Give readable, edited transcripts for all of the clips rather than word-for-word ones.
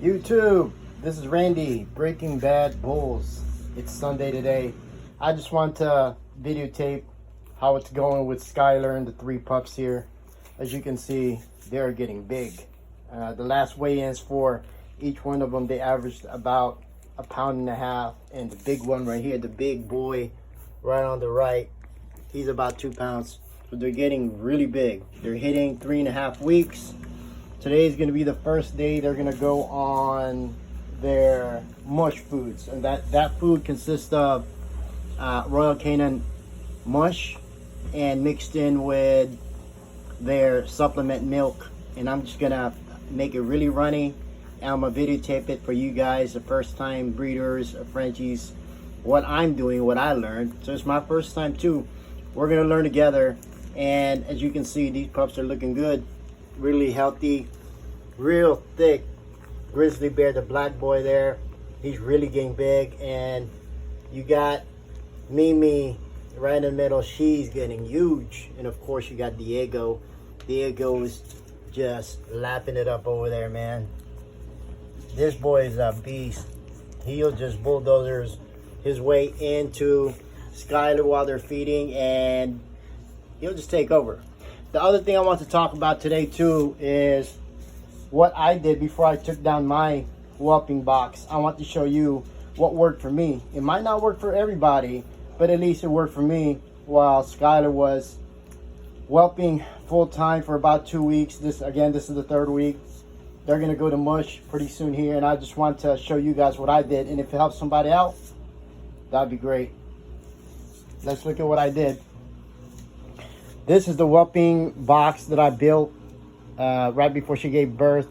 YouTube, this is Randy, Breaking Bad Bulls. It's Sunday today. I just want to videotape how it's going with Skylar and the three pups here. As you can see, they're getting big. The last weigh-ins for each one of them, they averaged about 1.5 pounds. And the big one right here, the big boy right on the right, he's about 2 pounds. So they're getting really big. They're hitting 3.5 weeks. Today is going to be the first day they're going to go on their mush foods. And that food consists of Royal Canin mush and mixed in with their supplement milk. And I'm just going to make it really runny. And I'm going to videotape it for you guys, the first time breeders of Frenchies, what I'm doing, what I learned. So it's my first time too. We're going to learn together. And as you can see, these pups are looking good. Really healthy, real thick grizzly bear, the black boy there, he's really getting big. And you got Mimi right in the middle, she's getting huge. And of course you got Diego is just lapping it up over there, man. This boy is a beast. He'll just bulldoze his way into Skylar while they're feeding, and he'll just take over. The other thing I want to talk about today too is what I did before I took down my whelping box. I want to show you what worked for me. It might not work for everybody, but at least it worked for me while Skylar was whelping full time for about 2 weeks. This is the third week. They're gonna go to mush pretty soon here, and I just want to show you guys what I did. And if it helps somebody out, that'd be great. Let's look at what I did. This is the whelping box that I built right before she gave birth.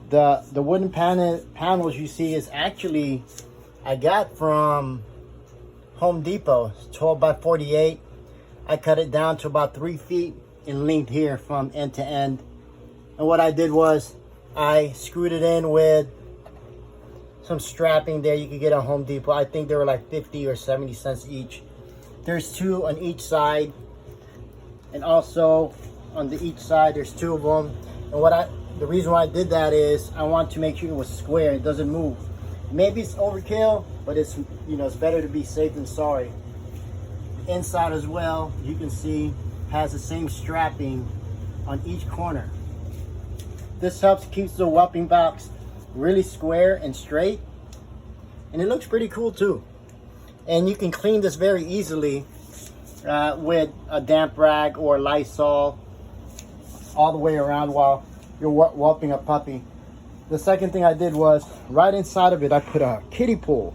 The wooden panels you see is actually I got from Home Depot. It's 12 by 48. I cut it down to about 3 feet in length here from end to end. And what I did was I screwed it in with some strapping there you could get at Home Depot. I think they were like 50 or 70 cents each. There's 2 on each side. And also on each side there's 2 of them. And the reason why I did that is I want to make sure it was square, it doesn't move. Maybe it's overkill, but it's, it's better to be safe than sorry. Inside as well, you can see has the same strapping on each corner. This helps keep the whelping box really square and straight, and it looks pretty cool too. And you can clean this very easily with a damp rag or Lysol all the way around while you're whelping a puppy. The second thing I did was right inside of it I put a kiddie pool.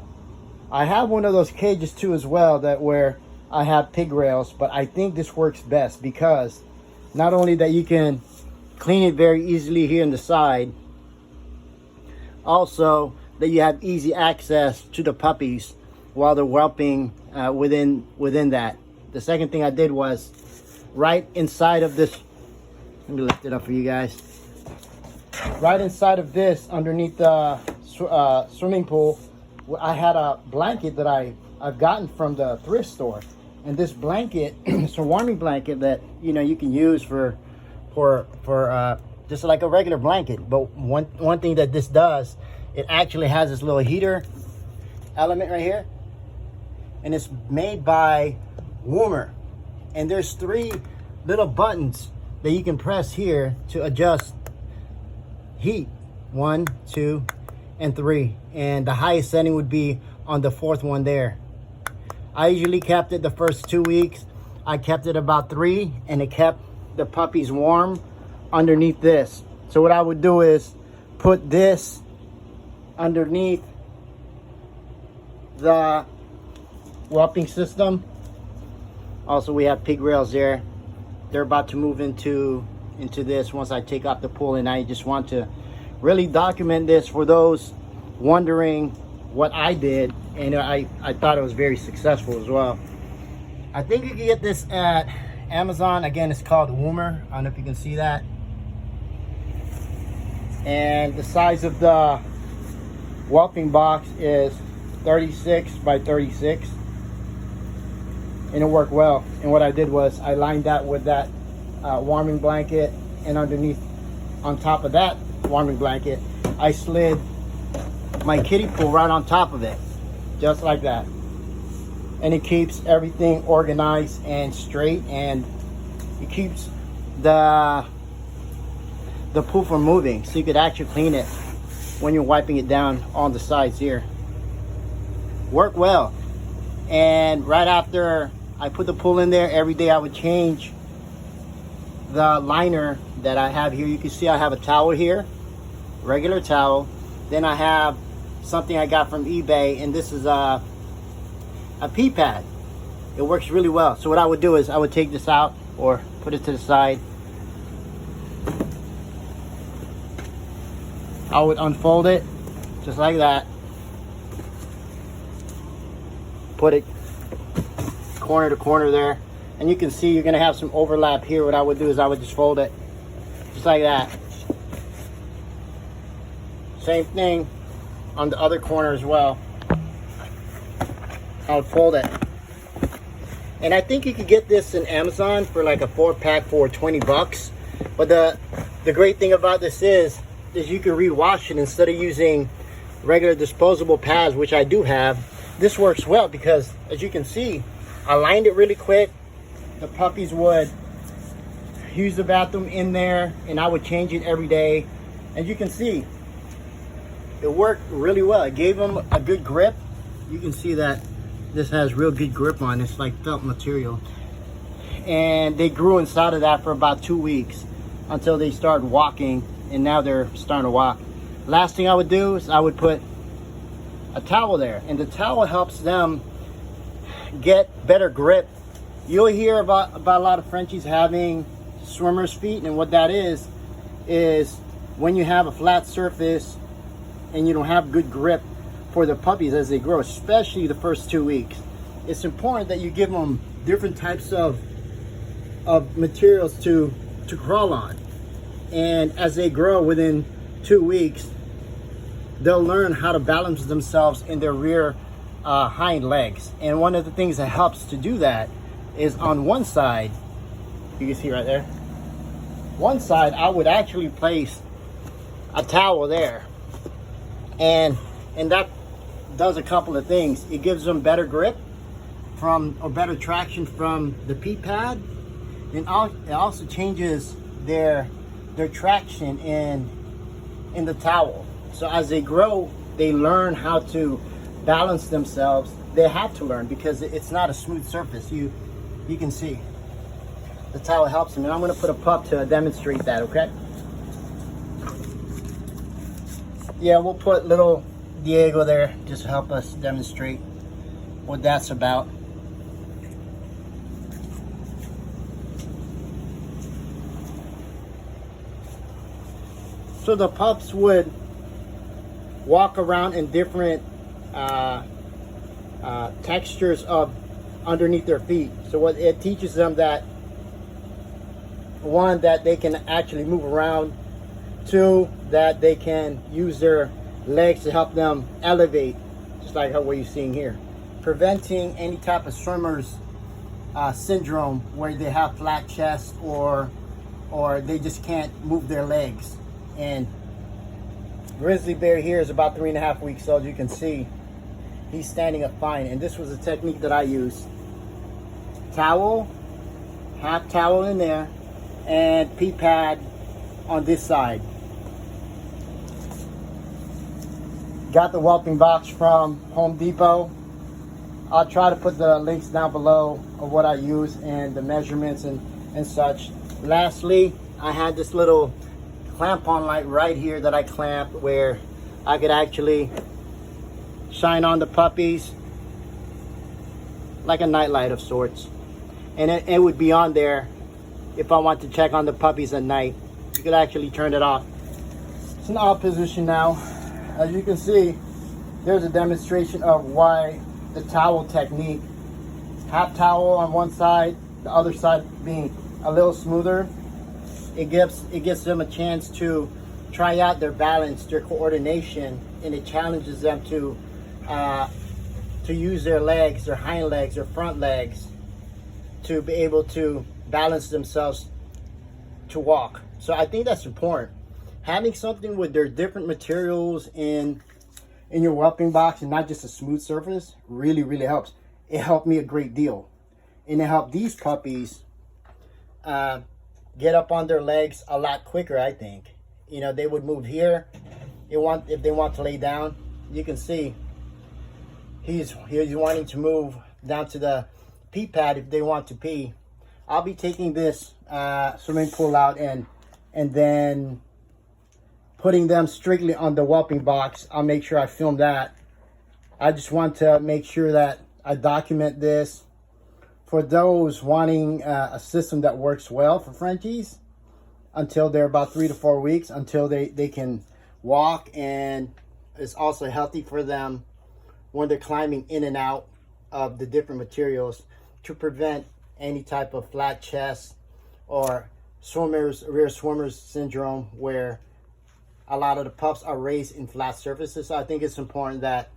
I have one of those cages too as well where I have pig rails, but I think this works best because not only that you can clean it very easily here on the side, also that you have easy access to the puppies while they're whelping within that. The second thing I did was right inside of this, let me lift it up for you guys. Right inside of this, underneath the swimming pool, I had a blanket that I've gotten from the thrift store. And this blanket, it's a warming blanket that you can use for just like a regular blanket. But one thing that this does, it actually has this little heater element right here, and it's made by Warmer. And there's 3 little buttons that you can press here to adjust heat. 1, 2, and 3. And the highest setting would be on the 4th one there. I usually kept it the first 2 weeks. I kept it about 3, and it kept the puppies warm underneath this. So what I would do is put this underneath the whelping system. Also, we have pig rails there. They're about to move into this once I take off the pool, and I just want to really document this for those wondering what I did, and I thought it was very successful as well. I think you can get this at Amazon. Again, it's called Woomer. I don't know if you can see that. And the size of the whelping box is 36 by 36. And it worked well. And what I did was I lined that with that warming blanket, and underneath, on top of that warming blanket, I slid my kiddie pool right on top of it, just like that. And it keeps everything organized and straight, and it keeps the pool from moving, so you could actually clean it when you're wiping it down on the sides here. Work well. And right after I put the pool in there, every day I would change the liner that I have here. You can see I have a towel here, regular towel. Then I have something I got from eBay, and this is a pee pad. It works really well. So what I would do is I would take this out or put it to the side. I would unfold it just like that. Put it corner to corner there. And you can see you're gonna have some overlap here. What I would do is I would just fold it just like that. Same thing on the other corner as well. I would fold it. And I think you could get this in Amazon for like a 4-pack for 20 bucks. But the great thing about this is you can rewash it instead of using regular disposable pads, which I do have. This works well because, as you can see, I lined it really quick. The puppies would use the bathroom in there, and I would change it every day. And you can see, it worked really well. It gave them a good grip. You can see that this has real good grip on it. It's like felt material. And they grew inside of that for about 2 weeks until they started walking, and now they're starting to walk. Last thing I would do is I would put a towel there, and the towel helps them get better grip. You'll hear about a lot of Frenchies having swimmer's feet, and what that is when you have a flat surface and you don't have good grip for the puppies as they grow, especially the first 2 weeks. It's important that you give them different types of materials to crawl on. And as they grow, within 2 weeks, they'll learn how to balance themselves in their rear hind legs. And one of the things that helps to do that is on one side, you can see right there, one side I would actually place a towel there, and that does a couple of things. It gives them better grip or better traction from the pee pad, and it also changes their traction in the towel. So as they grow, they learn how to balance themselves. They have to learn because it's not a smooth surface. You can see the towel helps them. And I'm going to put a pup to demonstrate that, okay? Yeah, we'll put little Diego there just to help us demonstrate what that's about. So the pups would walk around in different textures of underneath their feet. So what it teaches them, that one, that they can actually move around. Two, that they can use their legs to help them elevate, just like what you're seeing here. Preventing any type of swimmer's syndrome where they have flat chest or they just can't move their legs. And Grizzly Bear here is about 3.5 weeks old. You can see he's standing up fine. And this was a technique that I used. Towel, half towel in there, and pee pad on this side. Got the Whelping box from Home Depot. I'll try to put the links down below of what I use and the measurements and such. Lastly, I had this little clamp on light right here that I clamped, where I could actually shine on the puppies like a night light of sorts. And it would be on there if I want to check on the puppies at night. You could actually turn it off. It's in off position now. As you can see, there's a demonstration of why the towel technique. Half towel on one side, the other side being a little smoother. It gives them a chance to try out their balance, their coordination, and it challenges them to use their legs, their hind legs, their front legs, to be able to balance themselves to walk. So I think that's important. Having something with their different materials in in your whelping box and not just a smooth surface really, really helps. It helped me a great deal. And it helped these puppies get up on their legs a lot quicker, I think. You know, they would move here. If they want to lay down, you can see he's wanting to move down to the pee pad if they want to pee. I'll be taking this swimming pool out and then putting them strictly on the whelping box. I'll make sure I film that. I just want to make sure that I document this for those wanting a system that works well for Frenchies until they're about 3 to 4 weeks, until they can walk, and it's also healthy for them when they're climbing in and out of the different materials to prevent any type of flat chest or rear swimmers syndrome, where a lot of the pups are raised in flat surfaces. So I think it's important that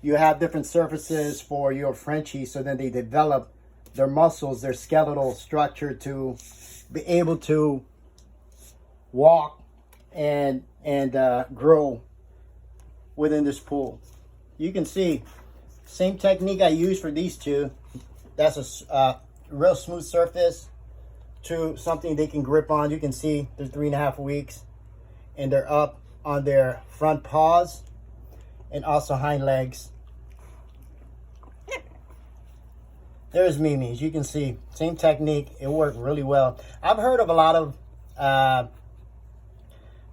you have different surfaces for your Frenchies, so then they develop their muscles, their skeletal structure to be able to walk and grow within this pool. You can see same technique I use for these two. That's a real smooth surface to something they can grip on. You can see they're 3.5 weeks and they're up on their front paws and also hind legs. There's Mimi's. You can see same technique. It worked really well. I've heard of a lot of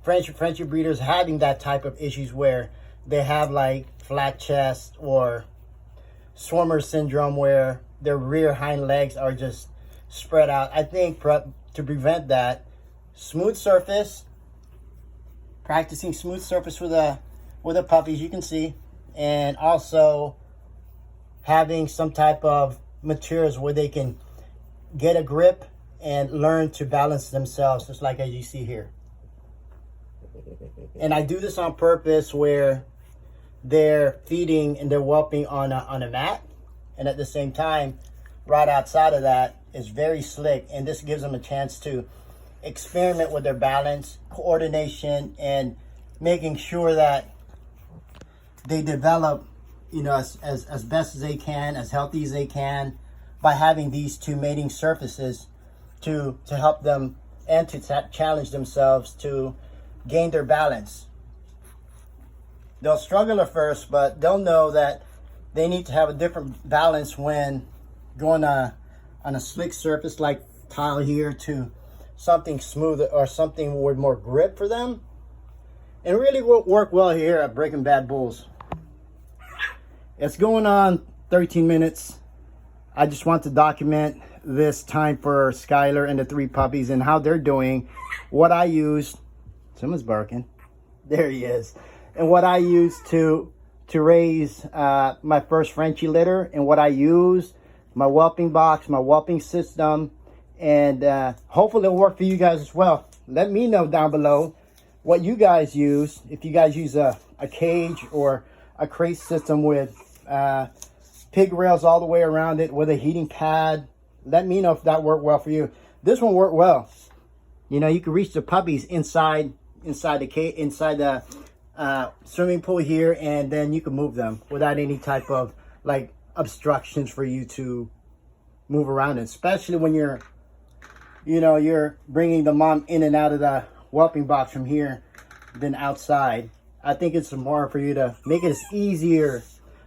Frenchie breeders having that type of issues where they have like flat chest or swimmer syndrome, where their rear hind legs are just spread out. I think to prevent that, smooth surface, practicing smooth surface with the puppies, you can see, and also having some type of materials where they can get a grip and learn to balance themselves, just like as you see here. And I do this on purpose, where they're feeding and they're whelping on a mat, and at the same time, right outside of that is very slick, and this gives them a chance to experiment with their balance, coordination, and making sure that they develop, you know, as best as they can, as healthy as they can, by having these two mating surfaces to help them and to challenge themselves to gain their balance. They'll struggle at first, but they'll know that they need to have a different balance when going on a slick surface like tile here to something smooth or something with more grip for them. And really will work well here at Breaking Bad Bulls. It's going on 13 minutes. I just want to document this time for Skylar and the 3 puppies and how they're doing. What I used, someone's barking. There he is. And what I used to raise my first Frenchie litter, and what I used, my whelping box, my whelping system, and hopefully it'll work for you guys as well. Let me know down below what you guys use. If you guys use a cage or a crate system with pig rails all the way around it with a heating pad, let me know if that worked well for you. This one worked well. You know, you can reach the puppies inside the swimming pool here, and then you can move them without any type of like obstructions for you to move around, especially when you're bringing the mom in and out of the whelping box from here than outside. I think it's more for you to make it as easier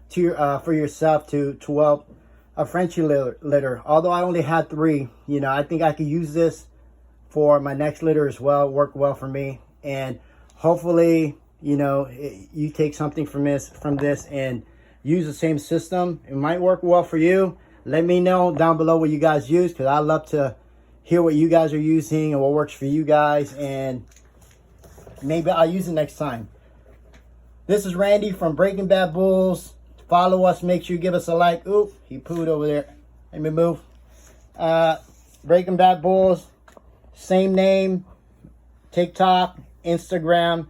to for yourself to whelp a Frenchie litter. Although I only had 3, you know, I think I could use this for my next litter as well. It worked well for me, and hopefully, you know, you take something from this and use the same system. It might work well for you. Let me know down below what you guys use, because I love to hear what you guys are using and what works for you guys, and maybe I'll use it next time. This is Randy from Breaking Bad Bulls. Follow us. Make sure you give us a like. Oop, he pooed over there. Let me move. Breaking Bad Bulls. Same name. TikTok, Instagram.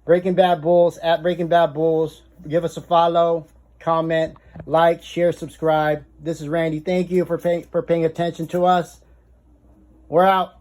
Breaking Bad Bulls, at Breaking Bad Bulls. Give us a follow, comment, like, share, subscribe. This is Randy. Thank you for paying attention to us. We're out.